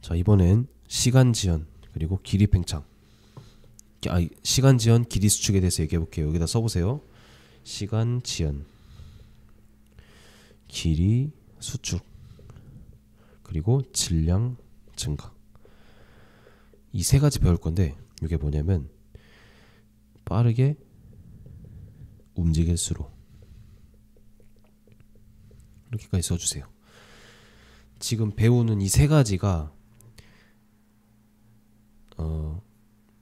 자, 이번엔 시간 지연 그리고 길이 팽창. 시간 지연 길이 수축에 대해서 얘기해 볼게요. 여기다 써보세요. 시간 지연 길이 수축 그리고 질량 증가. 이 세 가지 배울 건데 이게 뭐냐면 빠르게 움직일수록 이렇게까지 써주세요. 지금 배우는 이 세 가지가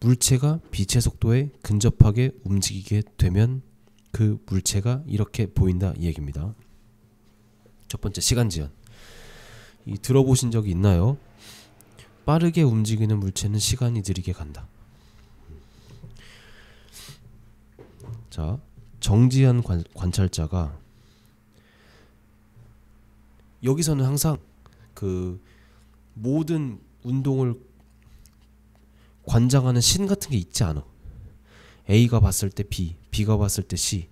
물체가 빛의 속도에 근접하게 움직이게 되면 그 물체가 이렇게 보인다 이 얘기입니다. 첫 번째 시간 지연. 이 들어보신 적이 있나요? 빠르게 움직이는 물체는 시간이 느리게 간다. 자, 정지한 관찰자가 여기서는 항상 그 모든 운동을 관장하는 신 같은 게 있지 않아. A가 봤을 때 B, B가 봤을 때 C.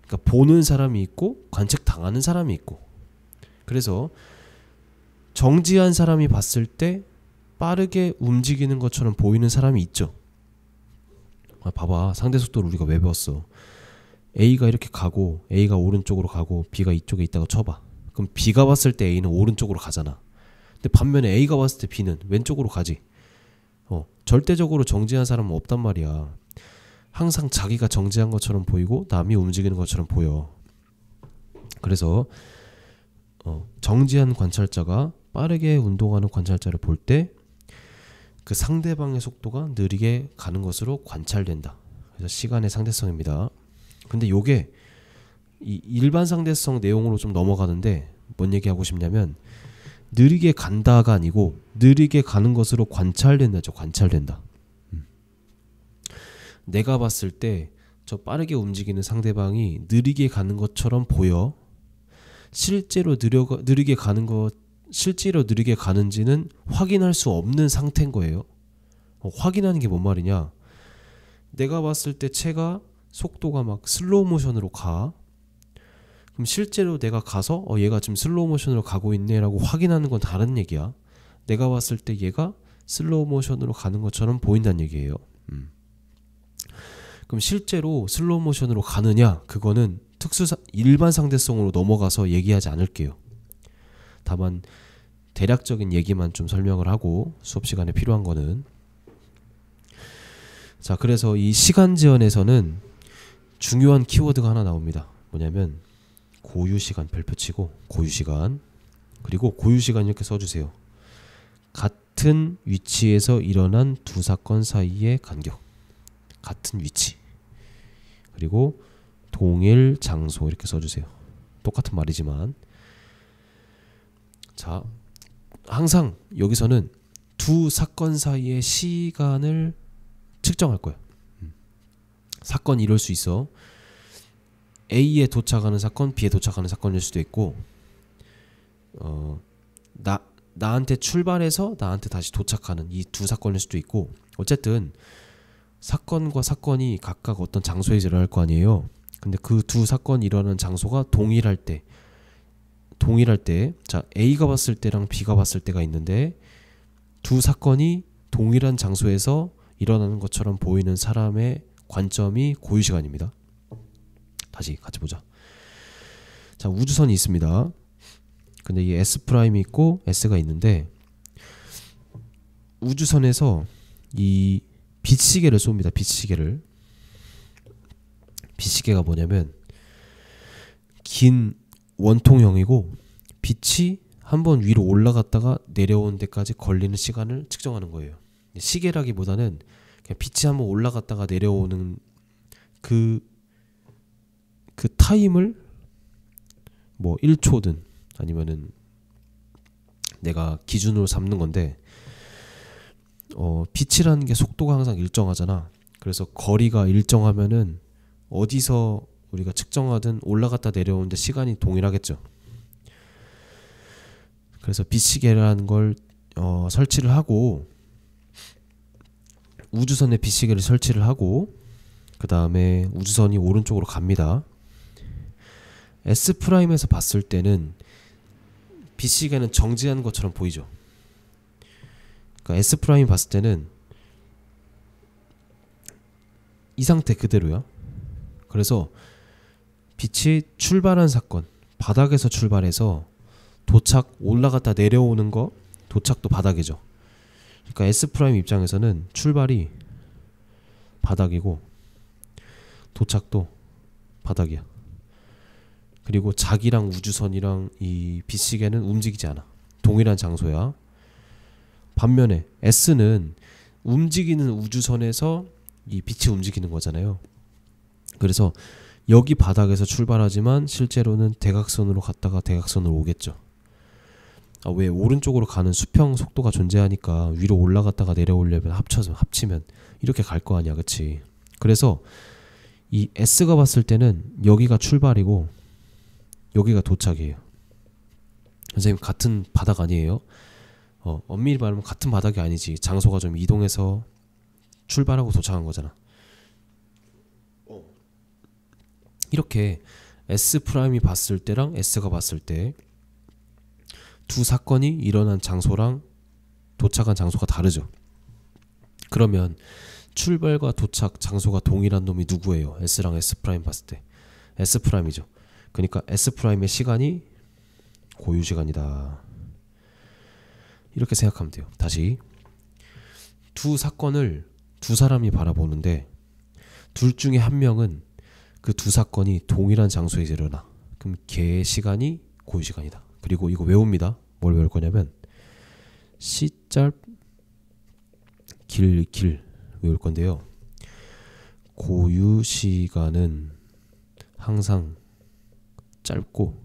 그러니까 보는 사람이 있고 관측 당하는 사람이 있고. 그래서 정지한 사람이 봤을 때 빠르게 움직이는 것처럼 보이는 사람이 있죠. 봐봐, 상대 속도를 우리가 왜 배웠어? A가 이렇게 가고 A가 오른쪽으로 가고 B가 이쪽에 있다고 쳐봐. 그럼 B가 봤을 때 A는 오른쪽으로 가잖아. 근데 반면에 A가 봤을 때 B는 왼쪽으로 가지. 절대적으로 정지한 사람은 없단 말이야. 항상 자기가 정지한 것처럼 보이고 남이 움직이는 것처럼 보여. 그래서 정지한 관찰자가 빠르게 운동하는 관찰자를 볼 때 그 상대방의 속도가 느리게 가는 것으로 관찰된다. 그래서 시간의 상대성입니다. 근데 요게 이 일반 상대성 내용으로 좀 넘어가는데 뭔 얘기하고 싶냐면 느리게 간다가 아니고 느리게 가는 것으로 관찰된다죠. 관찰된다. 내가 봤을 때 저 빠르게 움직이는 상대방이 느리게 가는 것처럼 보여. 실제로 느리게 가는지는 확인할 수 없는 상태인 거예요. 확인하는 게 뭔 말이냐? 내가 봤을 때 채가 속도가 막 슬로우 모션으로 가. 그럼 실제로 내가 가서 얘가 지금 슬로우 모션으로 가고 있네라고 확인하는 건 다른 얘기야. 내가 봤을 때 얘가 슬로우 모션으로 가는 것처럼 보인다는 얘기예요. 그럼 실제로 슬로우 모션으로 가느냐? 그거는 일반 상대성으로 넘어가서 얘기하지 않을게요. 다만 대략적인 얘기만 좀 설명을 하고 수업 시간에 필요한 거는. 자, 그래서 이 시간 지연에서는 중요한 키워드가 하나 나옵니다. 뭐냐면 고유시간, 별표치고 고유시간. 그리고 고유시간 이렇게 써주세요. 같은 위치에서 일어난 두 사건 사이의 간격. 같은 위치. 그리고 동일 장소 이렇게 써주세요. 똑같은 말이지만. 자, 항상 여기서는 두 사건 사이의 시간을 측정할 거야. 사건이 이럴 수 있어. A에 도착하는 사건, B에 도착하는 사건일 수도 있고, 나한테 출발해서 나한테 다시 도착하는 이 두 사건일 수도 있고, 어쨌든 사건과 사건이 각각 어떤 장소에서 일어날 거 아니에요. 근데 그 두 사건이 일어나는 장소가 동일할 때, 자, A가 봤을 때랑 B가 봤을 때가 있는데 두 사건이 동일한 장소에서 일어나는 것처럼 보이는 사람의 관점이 고유시간입니다. 다시 같이 보자. 자, 우주선이 있습니다. 근데 이 S'이 있고 S가 있는데 우주선에서 이 빛시계를 쏩니다. 빛시계가 뭐냐면 긴 원통형이고 빛이 한번 위로 올라갔다가 내려오는 데까지 걸리는 시간을 측정하는 거예요. 시계라기보다는 그냥 빛이 한번 올라갔다가 내려오는 그 타임을 뭐 1초든 아니면은 내가 기준으로 삼는 건데, 빛이라는 게 속도가 항상 일정하잖아. 그래서 거리가 일정하면은 어디서 우리가 측정하든 올라갔다 내려오는데 시간이 동일하겠죠. 그래서 빛시계라는 걸 설치를 하고, 우주선에 빛시계를 설치를 하고, 그 다음에 우주선이 오른쪽으로 갑니다. S'에서 봤을 때는 빛시계는 정지한 것처럼 보이죠. 그러니까 S 프라임 봤을 때는 이 상태 그대로야. 그래서 빛이 출발한 사건, 바닥에서 출발해서 도착, 올라갔다 내려오는 거, 도착도 바닥이죠. 그러니까 S 프라임 입장에서는 출발이 바닥이고 도착도 바닥이야. 그리고 자기랑 우주선이랑 이 빛시계는 움직이지 않아. 동일한 장소야. 반면에 S는 움직이는 우주선에서 이 빛이 움직이는 거잖아요. 그래서 여기 바닥에서 출발하지만 실제로는 대각선으로 갔다가 대각선으로 오겠죠. 왜 오른쪽으로 가는 수평 속도가 존재하니까 위로 올라갔다가 내려오려면 합치면 이렇게 갈 거 아니야, 그치? 그래서 이 S가 봤을 때는 여기가 출발이고 여기가 도착이에요. 선생님 같은 바닥 아니에요? 엄밀히 말하면 같은 바닥이 아니지. 장소가 좀 이동해서 출발하고 도착한 거잖아. 이렇게 S 프라임이 봤을 때랑 S가 봤을 때 두 사건이 일어난 장소랑 도착한 장소가 다르죠. 그러면 출발과 도착 장소가 동일한 놈이 누구예요? S랑 S 프라임 봤을 때 S 프라임이죠. 그러니까 S 프라임의 시간이 고유 시간이다. 이렇게 생각하면 돼요. 다시 두 사건을 두 사람이 바라보는데 둘 중에 한 명은 그 두 사건이 동일한 장소에서 일어나. 그럼 걔의 시간이 고유 시간이다. 그리고 이거 외웁니다. 뭘 외울 거냐면 C짤 길 외울 건데요. 고유 시간은 항상 짧고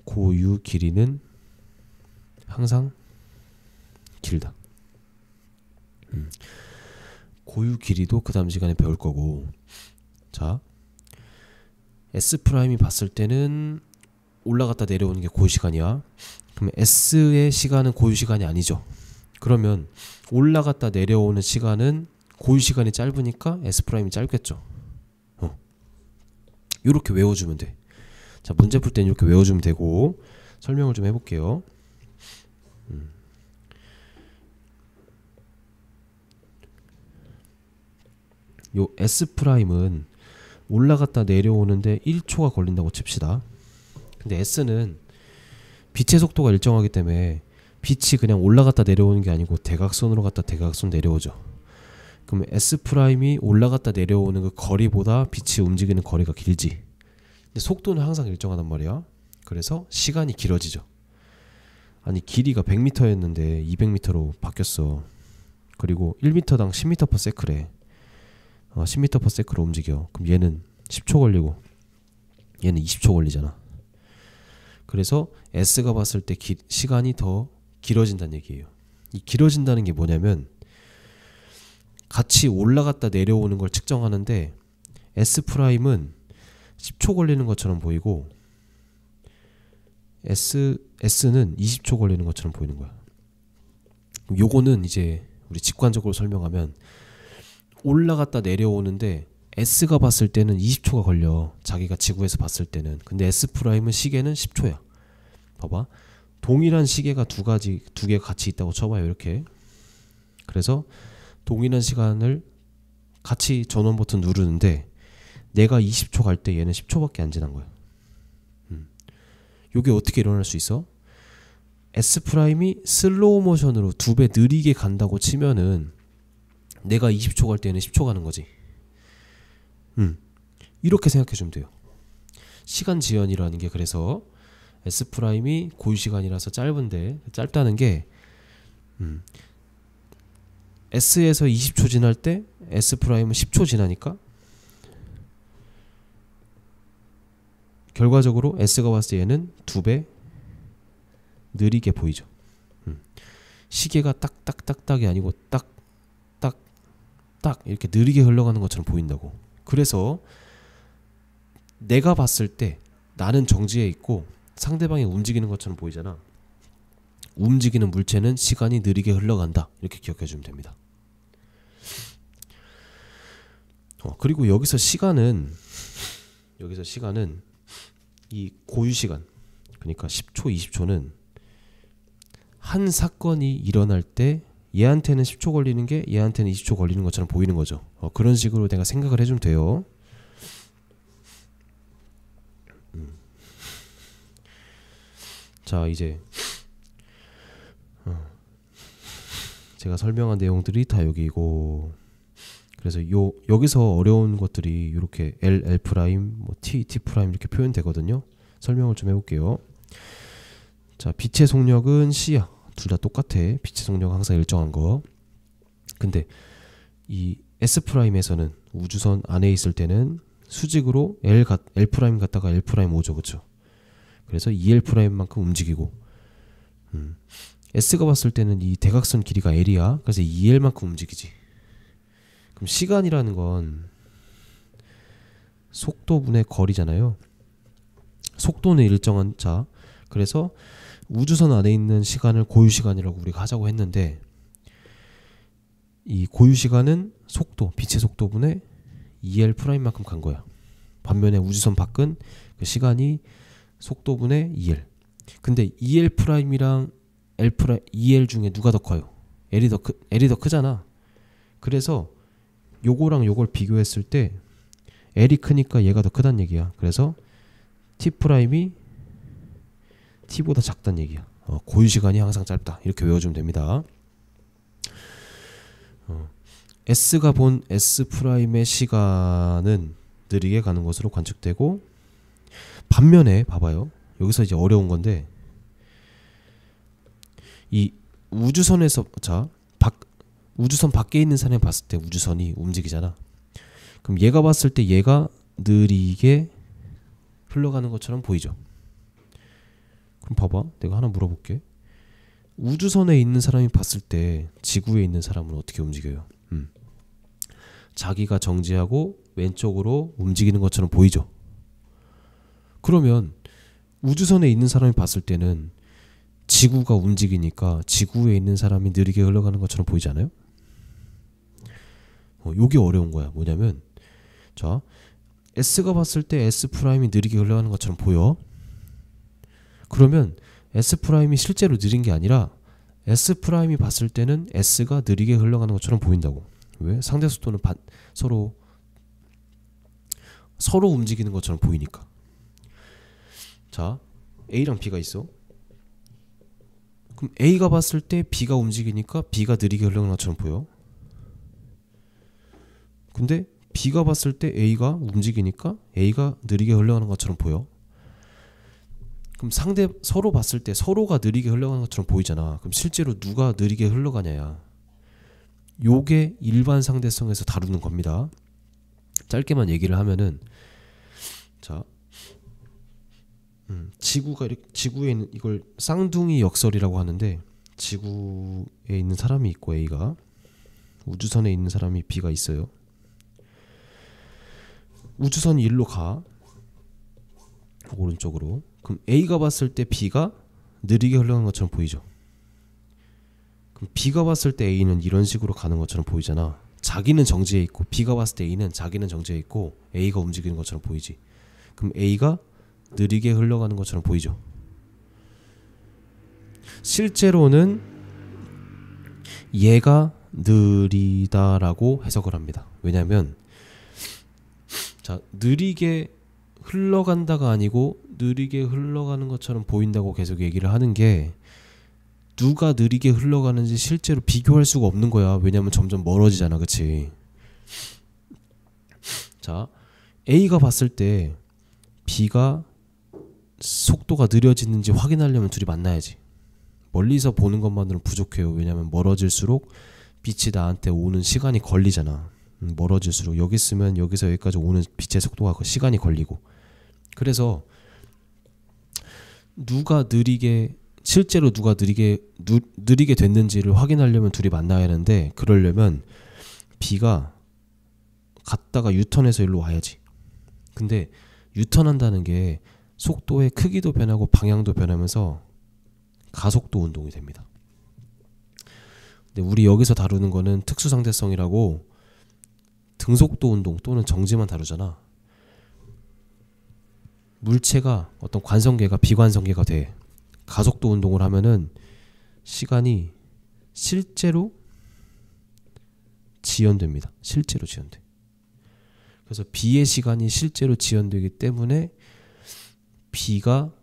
고유 길이는 항상 길다. 고유 길이도 그 다음 시간에 배울 거고. 자, S 프라임이 봤을 때는 올라갔다 내려오는 게 고유 시간이야. 그러면 S의 시간은 고유 시간이 아니죠. 그러면 올라갔다 내려오는 시간은 고유 시간이 짧으니까 S 프라임이 짧겠죠. 이렇게 외워주면 돼. 자, 문제 풀 때는 이렇게 외워주면 되고 설명을 좀 해볼게요. 요 S 프라임은 올라갔다 내려오는데 1초가 걸린다고 칩시다. 근데 S는 빛의 속도가 일정하기 때문에 빛이 그냥 올라갔다 내려오는 게 아니고 대각선으로 갔다 대각선 내려오죠. 그럼 S 프라임이 올라갔다 내려오는 그 거리보다 빛이 움직이는 거리가 길지. 근데 속도는 항상 일정하단 말이야. 그래서 시간이 길어지죠. 아니 길이가 100m였는데 200m로 바뀌었어. 그리고 1m당 10m/s래. 10m/s로 움직여. 그럼 얘는 10초 걸리고 얘는 20초 걸리잖아. 그래서 S가 봤을 때 시간이 더 길어진다는 얘기예요. 이 길어진다는 게 뭐냐면 같이 올라갔다 내려오는 걸 측정하는데 S 프라임은 10초 걸리는 것처럼 보이고 S는 20초 걸리는 것처럼 보이는 거야. 요거는 이제 우리 직관적으로 설명하면 올라갔다 내려오는데 S가 봤을 때는 20초가 걸려. 자기가 지구에서 봤을 때는. 근데 S 프라임은 시계는 10초야. 봐봐. 동일한 시계가 두 개가 같이 있다고 쳐봐요. 이렇게. 그래서 동일한 시간을 같이 전원 버튼 누르는데 내가 20초 갈 때 얘는 10초밖에 안 지난 거야. 요게 어떻게 일어날 수 있어? S 프라임이 슬로우 모션으로 2배 느리게 간다고 치면은 내가 20초 갈 때는 10초 가는 거지. 이렇게 생각해 주면 돼요. 시간 지연이라는 게 그래서 S 프라임이 고유 시간이라서 짧은데 짧다는 게 S에서 20초 지날 때 S 프라임은 10초 지나니까 결과적으로 S가 봤을 때 얘는 2배 느리게 보이죠. 시계가 딱딱딱딱이 아니고 딱 이렇게 느리게 흘러가는 것처럼 보인다고. 그래서 내가 봤을 때 나는 정지해 있고 상대방이 움직이는 것처럼 보이잖아. 움직이는 물체는 시간이 느리게 흘러간다. 이렇게 기억해 주면 됩니다. 그리고 여기서 시간은 이 고유 시간, 그러니까 10초, 20초는 한 사건이 일어날 때 얘한테는 10초 걸리는 게 얘한테는 20초 걸리는 것처럼 보이는 거죠. 그런 식으로 내가 생각을 해주면 돼요. 자, 이제 제가 설명한 내용들이 다 여기고, 그래서 여기서 어려운 것들이 이렇게 L 프라임, 뭐 T 프라임 이렇게 표현되거든요. 설명을 좀 해볼게요. 자, 빛의 속력은 C야. 둘 다 똑같아. 빛의 속력 항상 일정한 거. 근데 이 S 프라임에서는 우주선 안에 있을 때는 수직으로 L 프라임 갔다가 L 프라임 오죠, 그렇죠? 그래서 2L 프라임만큼 움직이고, S가 봤을 때는 이 대각선 길이가 L이야. 그래서 2L만큼 움직이지. 그럼 시간이라는 건 속도분의 거리잖아요. 속도는 일정한 자. 그래서 우주선 안에 있는 시간을 고유시간이라고 우리가 하자고 했는데, 이 고유시간은 속도, 빛의 속도분의 2L 프라임만큼 간 거야. 반면에 우주선 밖은 그 시간이 속도분의 2L. 근데 2L 프라임이랑 L 프라임, 2L 중에 누가 더 커요? L이 더 크잖아. 그래서 요거랑 요걸 비교했을 때 L이 크니까 얘가 더 크단 얘기야. 그래서 T 프라임이 T보다 작단 얘기야. 고유시간이 항상 짧다. 이렇게 외워주면 됩니다. S가 본 S 프라임의 시간은 느리게 가는 것으로 관측되고, 반면에 봐봐요. 여기서 이제 어려운 건데, 이 우주선에서 우주선 밖에 있는 사람이 봤을 때 우주선이 움직이잖아. 그럼 얘가 봤을 때 얘가 느리게 흘러가는 것처럼 보이죠. 그럼 봐봐, 내가 하나 물어볼게. 우주선에 있는 사람이 봤을 때 지구에 있는 사람은 어떻게 움직여요? 자기가 정지하고 왼쪽으로 움직이는 것처럼 보이죠. 그러면 우주선에 있는 사람이 봤을 때는 지구가 움직이니까 지구에 있는 사람이 느리게 흘러가는 것처럼 보이지 않아요? 요게 어려운 거야. 뭐냐면, 자, S가 봤을 때 S 프라임이 느리게 흘러가는 것처럼 보여. 그러면 S 프라임이 실제로 느린 게 아니라 S 프라임이 봤을 때는 S가 느리게 흘러가는 것처럼 보인다고. 왜? 상대 속도는 서로 움직이는 것처럼 보이니까. 자, A랑 B가 있어. 그럼 A가 봤을 때 B가 움직이니까 B가 느리게 흘러가는 것처럼 보여. 근데 B가 봤을 때 A가 움직이니까 A가 느리게 흘러가는 것처럼 보여. 그럼 서로 봤을 때 서로가 느리게 흘러가는 것처럼 보이잖아. 그럼 실제로 누가 느리게 흘러가냐야. 요게 일반 상대성에서 다루는 겁니다. 짧게만 얘기를 하면은, 자, 지구에 있는, 이걸 쌍둥이 역설이라고 하는데, 지구에 있는 사람이 있고 A가, 우주선에 있는 사람이 B가 있어요. 우주선이 일로 가, 오른쪽으로. 그럼 A가 봤을 때 B가 느리게 흘러가는 것처럼 보이죠. 그럼 B가 봤을 때 A는 이런 식으로 가는 것처럼 보이잖아. 자기는 정지해 있고, B가 봤을 때 A는 자기는 정지해 있고 A가 움직이는 것처럼 보이지. 그럼 A가 느리게 흘러가는 것처럼 보이죠. 실제로는 얘가 느리다라고 해석을 합니다. 왜냐면, 자, 느리게 흘러간다가 아니고 느리게 흘러가는 것처럼 보인다고 계속 얘기를 하는 게, 누가 느리게 흘러가는지 실제로 비교할 수가 없는 거야. 왜냐면 점점 멀어지잖아. 그치? 자, A가 봤을 때 B가 속도가 느려지는지 확인하려면 둘이 만나야지. 멀리서 보는 것만으로는 부족해요. 왜냐면 멀어질수록 빛이 나한테 오는 시간이 걸리잖아. 멀어질수록 여기 있으면 여기서 여기까지 오는 빛의 속도가 시간이 걸리고. 그래서 실제로 누가 느리게 됐는지를 확인하려면 둘이 만나야 하는데, 그러려면 B가 갔다가 유턴해서 일로 와야지. 근데 유턴한다는 게 속도의 크기도 변하고 방향도 변하면서 가속도 운동이 됩니다. 근데 우리 여기서 다루는 거는 특수상대성이라고 등속도 운동 또는 정지만 다루잖아. 물체가 어떤 관성계가 비관성계가 돼. 가속도 운동을 하면은 시간이 실제로 지연됩니다. 실제로 지연돼. 그래서 B의 시간이 실제로 지연되기 때문에 B가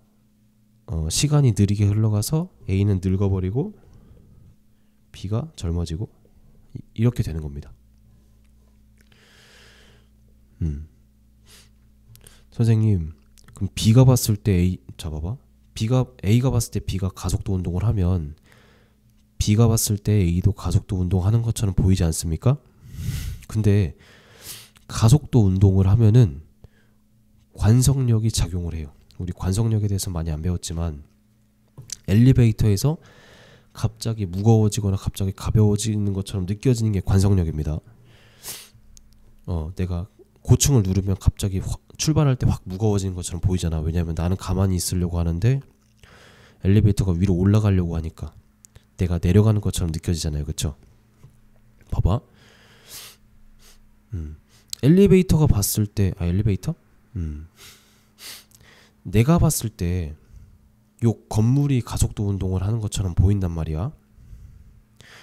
시간이 느리게 흘러가서 A는 늙어버리고 B가 젊어지고 이렇게 되는 겁니다. 선생님, 그럼 B가 봤을 때 A, 자 봐봐. A가 봤을 때 B가 가속도 운동을 하면 B가 봤을 때 A도 가속도 운동하는 것처럼 보이지 않습니까? 근데 가속도 운동을 하면은 관성력이 작용을 해요. 우리 관성력에 대해서 많이 안 배웠지만 엘리베이터에서 갑자기 무거워지거나 갑자기 가벼워지는 것처럼 느껴지는 게 관성력입니다. 내가 고층을 누르면 갑자기 출발할 때 확 무거워지는 것처럼 보이잖아. 왜냐하면 나는 가만히 있으려고 하는데 엘리베이터가 위로 올라가려고 하니까 내가 내려가는 것처럼 느껴지잖아요. 그쵸? 봐봐. 엘리베이터가 봤을 때 엘리베이터? 내가 봤을 때 요 건물이 가속도 운동을 하는 것처럼 보인단 말이야.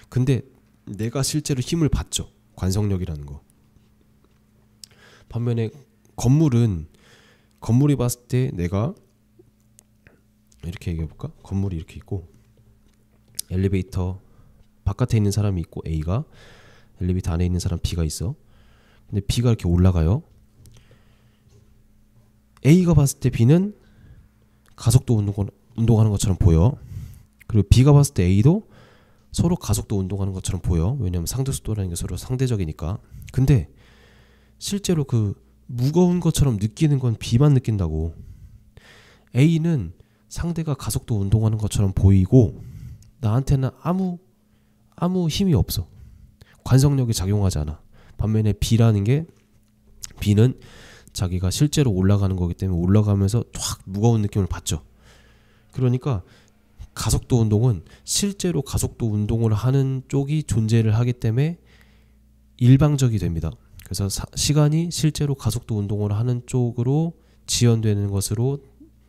근데 내가 실제로 힘을 받죠. 관성력이라는 거. 반면에 건물이 봤을 때 내가 이렇게 얘기해볼까? 건물이 이렇게 있고 엘리베이터 바깥에 있는 사람이 있고 A가, 엘리베이터 안에 있는 사람 B가 있어. 근데 B가 이렇게 올라가요. A가 봤을 때 B는 가속도 운동하는 것처럼 보여. 그리고 B가 봤을 때 A도 서로 가속도 운동하는 것처럼 보여. 왜냐면 상대속도라는 게 서로 상대적이니까. 근데 실제로 그 무거운 것처럼 느끼는 건 B만 느낀다고. A는 상대가 가속도 운동하는 것처럼 보이고 나한테는 아무 힘이 없어. 관성력이 작용하지 않아. 반면에 B는 자기가 실제로 올라가는 거기 때문에 올라가면서 확 무거운 느낌을 받죠. 그러니까 가속도 운동은 실제로 가속도 운동을 하는 쪽이 존재를 하기 때문에 일방적이 됩니다. 그래서 시간이 실제로 가속도 운동을 하는 쪽으로 지연되는 것으로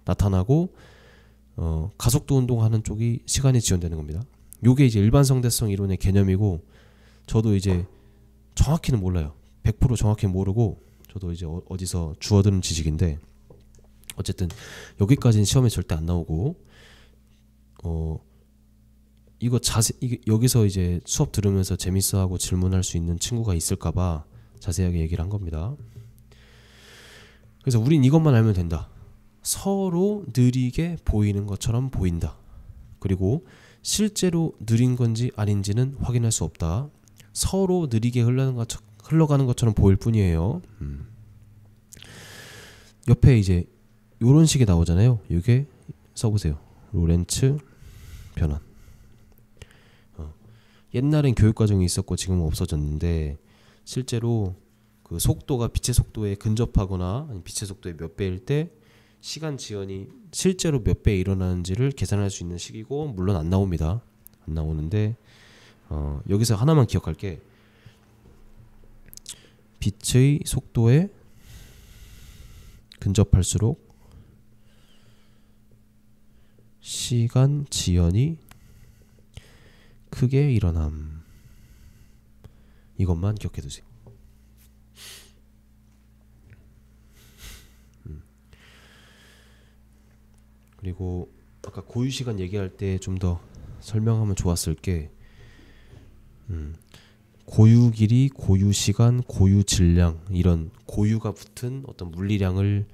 나타나고 가속도 운동하는 쪽이 시간이 지연되는 겁니다. 요게 이제 일반성대성 이론의 개념이고 저도 이제 정확히는 몰라요. 100% 정확히 모르고 저도 이제 어디서 주워드는 지식인데 어쨌든 여기까지는 시험에 절대 안 나오고 이거 여기서 이제 수업 들으면서 재밌어하고 질문할 수 있는 친구가 있을까봐 자세하게 얘기를 한 겁니다. 그래서 우린 이것만 알면 된다. 서로 느리게 보이는 것처럼 보인다. 그리고 실제로 느린 건지 아닌지는 확인할 수 없다. 서로 느리게 흘러가는 것처럼 보일 뿐이에요. 옆에 이제 요런 식이 나오잖아요. 이게 써보세요. 로렌츠 변환. 옛날엔 교육과정이 있었고 지금은 없어졌는데 실제로 그 속도가 빛의 속도에 근접하거나 아니 빛의 속도의 몇 배일 때 시간 지연이 실제로 몇 배 일어나는지를 계산할 수 있는 식이고 물론 안 나옵니다. 안 나오는데 여기서 하나만 기억할게. 빛의 속도에 근접할수록 시간 지연이 크게 일어남. 이것만 기억해 두세요. 그리고 아까 고유 시간 얘기할 때 좀 더 설명하면 좋았을 게 고유 길이, 고유 시간, 고유 질량 이런 고유가 붙은 어떤 물리량을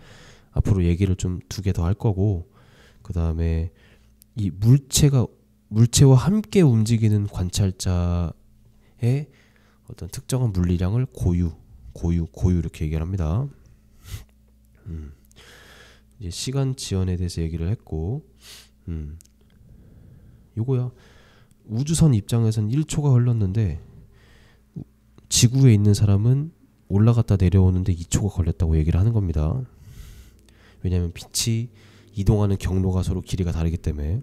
앞으로 얘기를 좀 2개 더 할 거고 그 다음에 이 물체와 함께 움직이는 관찰자의 어떤 특정한 물리량을 고유 이렇게 얘기를 합니다. 이제 시간 지연에 대해서 얘기를 했고 요거야. 우주선 입장에서는 1초가 흘렀는데 지구에 있는 사람은 올라갔다 내려오는데 2초가 걸렸다고 얘기를 하는 겁니다. 왜냐하면 빛이 이동하는 경로가 서로 길이가 다르기 때문에.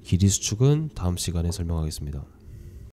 길이 수축은 다음 시간에 설명하겠습니다.